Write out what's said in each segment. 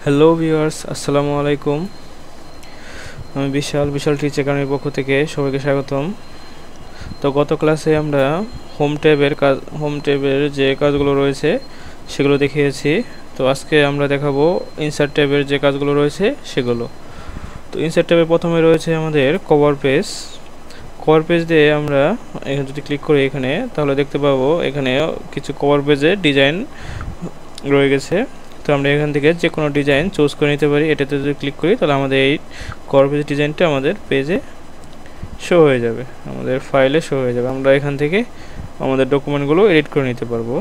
Hello viewers, আসসালামু আলাইকুম। আমি বিশাল টিচ একাডেমির পক্ষ থেকে সবাইকে স্বাগতম। তো গত ক্লাসে আমরা হোম ট্যাবের যে কাজগুলো রয়েছে সেগুলো দেখিয়েছি। তো আজকে আমরা দেখাবো ইনসার্ট ট্যাবের যে কাজগুলো রয়েছে সেগুলো। তো ইনসার্ট ট্যাবে প্রথমে রয়েছে আমাদের কভার পেজ দিয়ে আমরা এখানে যদি ক্লিক করি এখানে, তাহলে দেখতে পাবো এখানে কিছু কভার পেজের ডিজাইন রয়ে গেছে। তো আমরা এখান থেকে যে কোনো ডিজাইন চুজ করে নিতে পারি। এটাতে যদি ক্লিক করি তাহলে আমাদের এই কভার পেজ ডিজাইনটা আমাদের পেজে শো হয়ে যাবে, আমাদের ফাইলে শো হয়ে যাবে। আমরা এখান থেকে আমাদের ডকুমেন্টগুলো এডিট করে নিতে পারবো।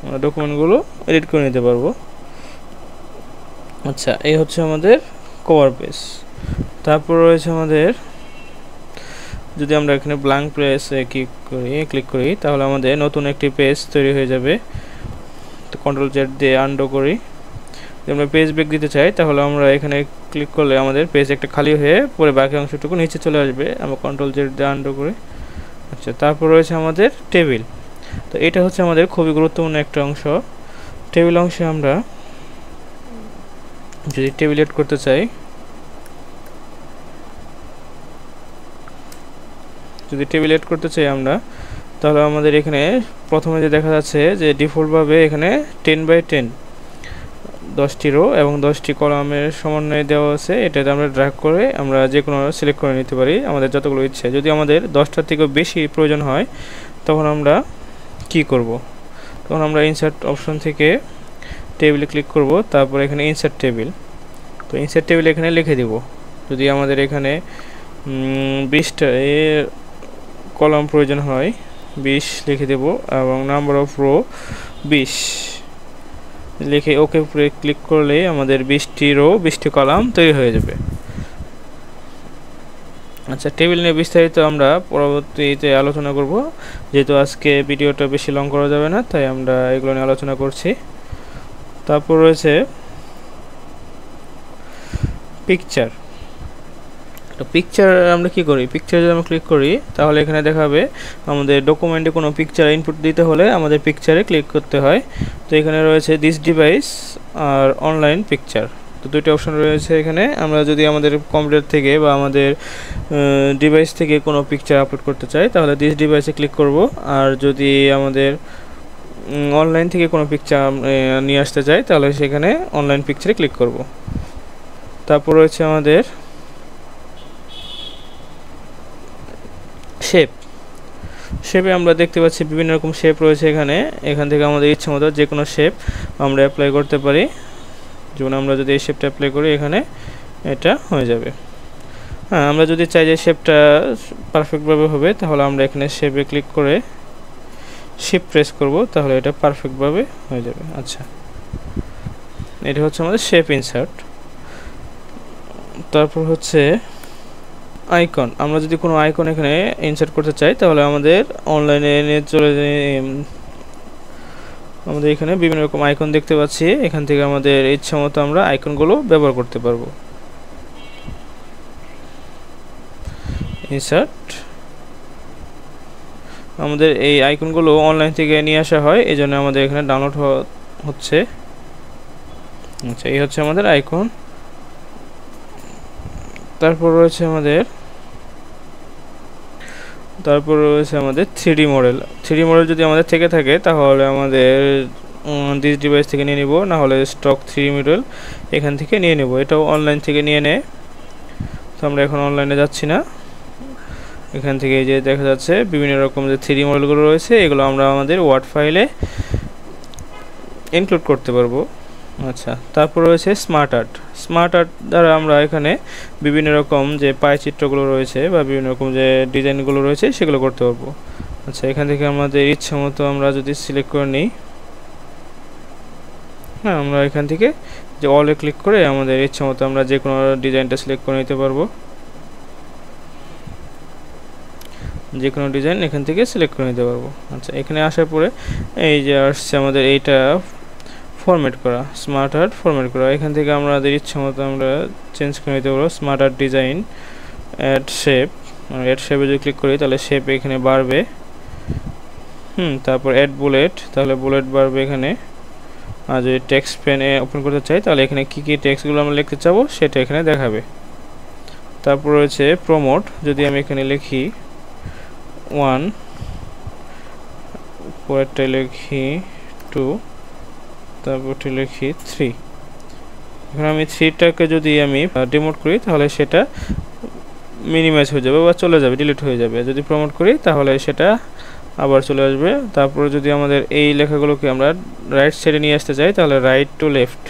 আমরা ডকুমেন্টগুলো এডিট করে নিতে পারবো। আচ্ছা, এই হচ্ছে আমাদের কভার পেজ। তারপর রয়েছে আমাদের, যদি আমরা এখানে ব্ল্যাঙ্ক পেজে ক্লিক করি তাহলে আমাদের নতুন একটি পেজ তৈরি হয়ে যাবে। তো কন্ট্রোল জেড দিয়ে আনডু করি। যদি আমরা পেজ ব্রেক দিতে চাই তাহলে আমরা এখানে ক্লিক করলে আমাদের পেজ একটা খালি হয়ে পরে বাকি অংশটুকু নিচে চলে আসবে। আমরা কন্ট্রোল জেড দিয়ে আনডু করি। আচ্ছা, তারপর রয়েছে আমাদের টেবিল। তো এটা হচ্ছে আমাদের খুবই গুরুত্বপূর্ণ একটা অংশ। টেবিল অংশে আমরা যদি টেবিল এড করতে চাই, আমরা, তাহলে আমাদের এখানে প্রথমে যে দেখা যাচ্ছে যে ডিফল্টভাবে এখানে 10x10 10টি রো এবং 10টি কলামের সমন্বয়ে দেওয়া আছে। এটাতে আমরা ড্র্যাগ করে আমরা যে কোনো সিলেক্ট করে নিতে পারি আমাদের যতগুলো ইচ্ছে। যদি আমাদের 10টার থেকেও বেশি প্রয়োজন হয় তখন আমরা কি করব, তখন আমরা ইনসার্ট অপশন থেকে টেবিলে ক্লিক করব, তারপর এখানে ইনসার্ট টেবিল। তো ইনসার্ট টেবিল এখানে লিখে দিব। যদি আমাদের এখানে 20টা কলাম প্রয়োজন হয় 20 লিখে দেব এবং নাম্বার অফ রো 20 লিখে ওকে উপরে ক্লিক করলে আমাদের 20টি রো 20টি কলাম তৈরি হয়ে যাবে। আচ্ছা, টেবিল নিয়ে বিস্তারিত আমরা পরবর্তীতে আলোচনা করব, যেহেতু আজকে ভিডিওটা বেশি লং করা যাবে না, তাই আমরা এগুলো নিয়ে আলোচনা করছি। তারপর রয়েছে পিকচার। তো পিকচার আমরা কি করি, পিকচার যদি আমরা ক্লিক করি তাহলে এখানে দেখাবে আমাদের ডকুমেন্টে কোনো পিকচার ইনপুট দিতে হলে আমাদের পিকচারে ক্লিক করতে হয়। তো এখানে রয়েছে this device or online picture. তো দুইটা অপশন রয়েছে এখানে। আমরা যদি আমাদের কম্পিউটার থেকে বা আমাদের ডিভাইস থেকে কোনো পিকচার আপলোড করতে চাই তাহলে দিস ডিভাইসে ক্লিক করব। আর যদি আমাদের অনলাইন থেকে কোনো পিকচার নিয়ে আসতে চাই তাহলে সেখানে অনলাইন পিকচারে ক্লিক করব। তারপর রয়েছে আমাদের শেপে আমরা দেখতে পাচ্ছি বিভিন্ন রকম শেপ রয়েছে এখান থেকে আমাদের ইচ্ছে মতো যে কোনো শেপ আমরা অ্যাপ্লাই করতে পারি। যেমন আমরা যদি এই শেপটা অ্যাপ্লাই করি এখানে এটা হয়ে যাবে। হ্যাঁ, আমরা যদি চাই যে শেপটা পারফেক্টভাবে হবে তাহলে আমরা এখানে শেপে ক্লিক করে শিফট প্রেস করব, তাহলে এটা পারফেক্টভাবে হয়ে যাবে। আচ্ছা, এটা হচ্ছে আমাদের শেপ ইনসার্ট। তারপর হচ্ছে আইকন। আমরা যদি কোনো আইকন এখানে ইনসার্ট করতে চাই তাহলে আমাদের অনলাইনে আমাদের এখানে বিভিন্ন রকম আইকন দেখতে পাচ্ছি। এখান থেকে আমাদের ইচ্ছা মতো আমরা আইকনগুলো ব্যবহার করতে পারবো। ইনসার্ট, আমাদের এই আইকনগুলো অনলাইন থেকে নিয়ে আসা হয়, এই জন্য আমাদের এখানে ডাউনলোড হচ্ছে। আচ্ছা, এই হচ্ছে আমাদের আইকন। তারপর রয়েছে আমাদের 3D মডেল। 3D মডেল যদি আমাদের থেকে থাকে তাহলে আমাদের দিস ডিভাইস থেকে নিয়ে নিব, না হলে স্টক 3D মডেল এখান থেকে নিয়ে নেব। এটাও অনলাইন থেকে নিয়ে নেয়। তো আমরা এখন অনলাইনে যাচ্ছি না, এখান থেকে এই যে দেখা যাচ্ছে বিভিন্ন রকম যে 3D মডেলগুলো রয়েছে এগুলো আমরা আমাদের ওয়ার্ড ফাইলে ইনক্লুড করতে পারবো। আচ্ছা, তারপর রয়েছে স্মার্ট আর্ট দ্বারা আমরা এখানে বিভিন্ন রকম যে চিত্রগুলো রয়েছে বা বিভিন্ন রকম যে ডিজাইনগুলো রয়েছে সেগুলো করতে পারবো। আচ্ছা, এখান থেকে আমাদের ইচ্ছা মতো আমরা যদি সিলেক্ট করে নিই, হ্যাঁ, আমরা এখান থেকে যে অলে ক্লিক করে আমাদের ইচ্ছা মতো আমরা যে কোনো ডিজাইনটা সিলেক্ট করে নিতে পারবো। যে কোনো ডিজাইন এখান থেকে সিলেক্ট করে নিতে পারবো। আচ্ছা, এখানে আসার পরে এই যে আসছে আমাদের এইটা ফরম্যাট করা, স্মার্ট আর্ট ফরম্যাট করা। এখান থেকে আমাদের ইচ্ছা মতো আমরা চেঞ্জ করে নিতে পারবো। স্মার্ট আর্ট ডিজাইন অ্যাড শেপে যদি ক্লিক করি তাহলে শেপ এখানে বাড়বে। তারপর অ্যাড বুলেট, তাহলে বুলেট বাড়বে এখানে। আর যদি টেক্সট পেনে ওপেন করতে চাই তাহলে এখানে কী কী টেক্সটগুলো আমরা লিখতে চাবো সেটা এখানে দেখাবে। তারপর রয়েছে প্রমোট, যদি আমি এখানে লিখি 1, পরেরটা লিখি 2, তারপরটি লিখি 3। এখন আমি 3টাকে যদি আমি ডিমোট করি তাহলে সেটা মিনিমাইজ হয়ে যাবে বা চলে যাবে, ডিলিট হয়ে যাবে। যদি প্রমোট করি তাহলে সেটা আবার চলে আসবে। তারপরে যদি আমাদের এই লেখাগুলোকে আমরা রাইট সাইডে নিয়ে আসতে চাই তাহলে রাইট টু লেফট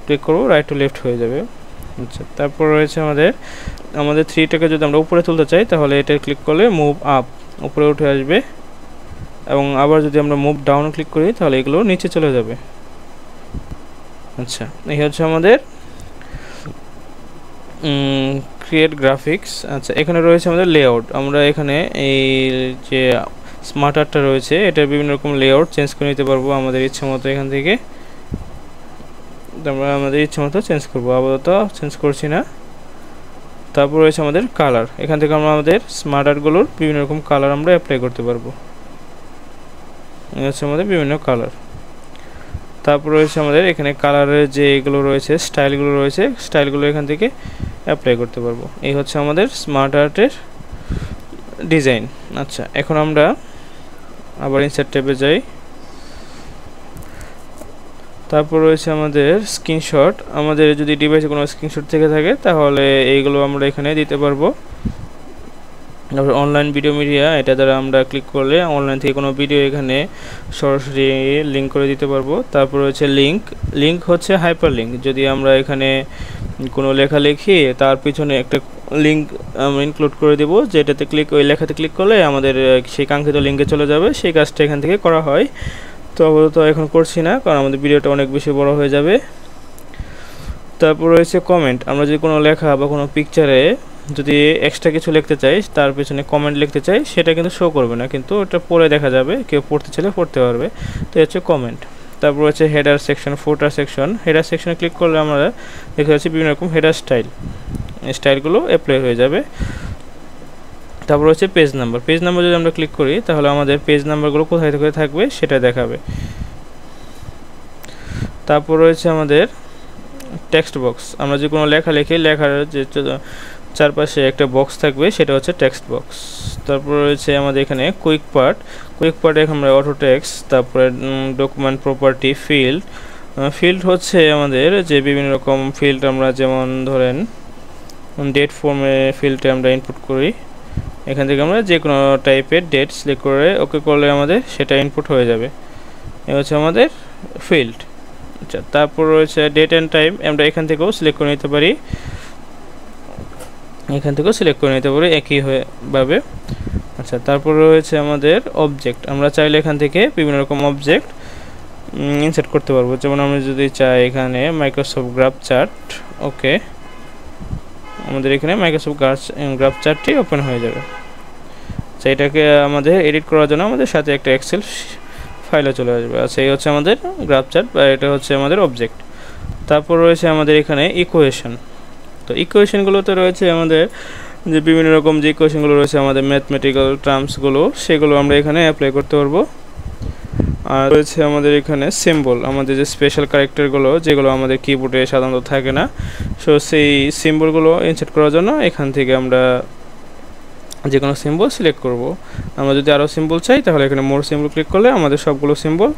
ক্লিক করব, রাইট টু লেফট হয়ে যাবে। আচ্ছা, তারপর রয়েছে আমাদের 3টাকে যদি আমরা উপরে তুলতে চাই তাহলে এটা ক্লিক করলে মুভ আপ, উপরে উঠে আসবে। এবং আবার যদি আমরা মুভ ডাউন ক্লিক করি তাহলে এগুলো নিচে চলে যাবে। আচ্ছা, এই হচ্ছে আমাদের ক্রিয়েট গ্রাফিক্স। আচ্ছা, এখানে রয়েছে আমাদের লেআউট। আমরা এখানে এই যে স্মার্ট আর্টটা রয়েছে এটার বিভিন্ন রকম লেআউট চেঞ্জ করে নিতে পারবো আমাদের ইচ্ছে মতো। এখান থেকে আমরা আমাদের ইচ্ছে মতো চেঞ্জ করবো, আপাতত চেঞ্জ করছি না। তারপর রয়েছে আমাদের কালার, এখান থেকে আমরা আমাদের স্মার্ট আর্টগুলোর বিভিন্ন রকম কালার আমরা অ্যাপ্লাই করতে পারবো। এই হচ্ছে আমাদের বিভিন্ন কালার। তারপর রয়েছে আমাদের এখানে কালারের যে এগুলো রয়েছে স্টাইলগুলো রয়েছে, স্টাইলগুলো এখান থেকে অ্যাপ্লাই করতে পারবো। এই হচ্ছে আমাদের স্মার্ট আর্টের ডিজাইন। আচ্ছা, এখন আমরা আবার ইনসার্ট ট্যাবে যাই। তারপর রয়েছে আমাদের স্ক্রিনশট। আমাদের যদি ডিভাইসে কোনো স্ক্রিনশট থেকে থাকে তাহলে এইগুলো আমরা এখানে দিতে পারবো। তারপর অনলাইন ভিডিও মিডিয়া, এটা দ্বারা আমরা ক্লিক করলে অনলাইন থেকে কোনো ভিডিও এখানে সরাসরি লিঙ্ক করে দিতে পারবো। তারপর রয়েছে লিঙ্ক হচ্ছে হাইপার লিঙ্ক। যদি আমরা এখানে কোনো লেখা লিখি তার পিছনে একটা লিঙ্ক আমরা ইনক্লুড করে দেব, যেটাতে ওই লেখাতে ক্লিক করলে আমাদের সেই কাঙ্ক্ষিত লিঙ্কে চলে যাবে। সেই কাজটা এখান থেকে করা হয়। তো আপাতত এখন করছি না, কারণ আমাদের ভিডিওটা অনেক বেশি বড় হয়ে যাবে। তারপর রয়েছে কমেন্ট। আমরা যদি কোনো লেখা বা কোনো পিকচারে যদি এক্সট্রা কিছু লিখতে চাই, তার পিছনে কমেন্ট লিখতে চাই, সেটা কিন্তু শো করবে না, কিন্তু ওটা পড়ে দেখা যাবে, কেউ পড়তে চাইলে পড়তে পারবে। তো হচ্ছে কমেন্ট। তারপর হচ্ছে হেডার সেকশন, ফুটার সেকশন। হেডার সেকশনে ক্লিক করলে আমরা দেখতে পাচ্ছি বিভিন্ন রকম হেডার স্টাইলগুলো অ্যাপ্লাই হয়ে যাবে। তারপর হচ্ছে পেজ নাম্বার। পেজ নাম্বার যদি আমরা ক্লিক করি তাহলে আমাদের পেজ নাম্বারগুলো কোথায় থেকে থাকবে সেটা দেখাবে। তারপর রয়েছে আমাদের টেক্সট বক্স। আমরা যে কোনো লেখা লিখি, লেখার যে চারপাশে একটা বক্স থাকবে সেটা হচ্ছে টেক্সট বক্স। তারপর রয়েছে আমাদের এখানে কুইক পার্টে আমরা অটো টেক্সট, তারপরে ডকুমেন্ট প্রপার্টি, ফিল্ড হচ্ছে আমাদের যে বিভিন্ন রকম ফিল্ড আমরা, যেমন ধরেন ডেট ফর্মে ফিল্ডে আমরা ইনপুট করি। এখান থেকে আমরা যে কোনো টাইপের ডেট সিলেক্ট করে ওকে করলে আমাদের সেটা ইনপুট হয়ে যাবে। এ হচ্ছে আমাদের ফিল্ড। আচ্ছা, তারপর রয়েছে ডেট অ্যান্ড টাইম। আমরা এখান থেকেও সিলেক্ট করে নিতে পারি, একই ভাবে। আচ্ছা, তারপর রয়েছে আমাদের অবজেক্ট। আমরা চাইলে এখান থেকে বিভিন্ন রকম অবজেক্ট ইনসার্ট করতে পারবো। যেমন আমরা যদি চাই এখানে মাইক্রোসফট গ্রাফ চার্ট, ওকে, আমাদের এখানে মাইক্রোসফট গ্রাফ চার্টটি ওপেন হয়ে যাবে। আচ্ছা, এটাকে আমাদের এডিট করার জন্য আমাদের সাথে একটা এক্সেল ফাইলে চলে আসবে। আচ্ছা, এই হচ্ছে আমাদের গ্রাফ চার্ট, বা এটা হচ্ছে আমাদের অবজেক্ট। তারপর রয়েছে আমাদের এখানে ইকুয়েশন। তো ইকুয়েশনগুলোতে রয়েছে আমাদের যে বিভিন্ন রকম যে ইকুয়েশনগুলো রয়েছে আমাদের ম্যাথমেটিক্যাল টার্মসগুলো, সেগুলো আমরা এখানে অ্যাপ্লাই করতে পারবো। আর রয়েছে আমাদের এখানে সিম্বল, আমাদের যে স্পেশাল ক্যারেক্টারগুলো যেগুলো আমাদের কিবোর্ডে সাধারণত থাকে না, সো সেই সিম্বলগুলো ইনসার্ট করার জন্য এখান থেকে আমরা যে কোনো সিম্বল সিলেক্ট করব। আমরা যদি আরও সিম্বল চাই তাহলে এখানে মোর সিম্বল ক্লিক করলে আমাদের সবগুলো সিম্বল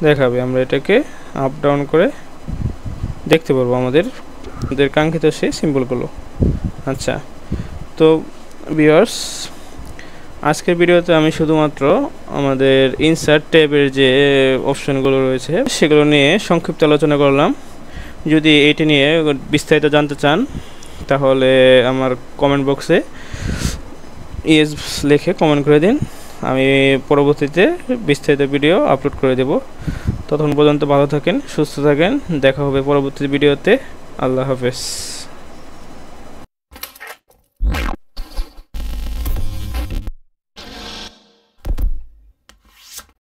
দেখাবে। আমরা এটাকে আপ ডাউন করে দেখতে পারবো আমাদের কাঙ্ক্ষিত সেই সিম্বলগুলো। আচ্ছা, তো ভিউয়ার্স, আজকের ভিডিওতে আমি শুধুমাত্র আমাদের ইনসার্ট ট্যাবের যে অপশনগুলো রয়েছে সেগুলো নিয়ে সংক্ষিপ্ত আলোচনা করলাম। যদি এইটি নিয়ে বিস্তারিত জানতে চান তাহলে আমার কমেন্ট বক্সে ইয়েস লিখে কমেন্ট করে দিন, আমি পরবর্তীতে বিস্তারিত ভিডিও আপলোড করে দেব। ততক্ষণ পর্যন্ত ভালো থাকেন, সুস্থ থাকেন, দেখা হবে পরবর্তী ভিডিওতে। আল্লাহ হাফেজ।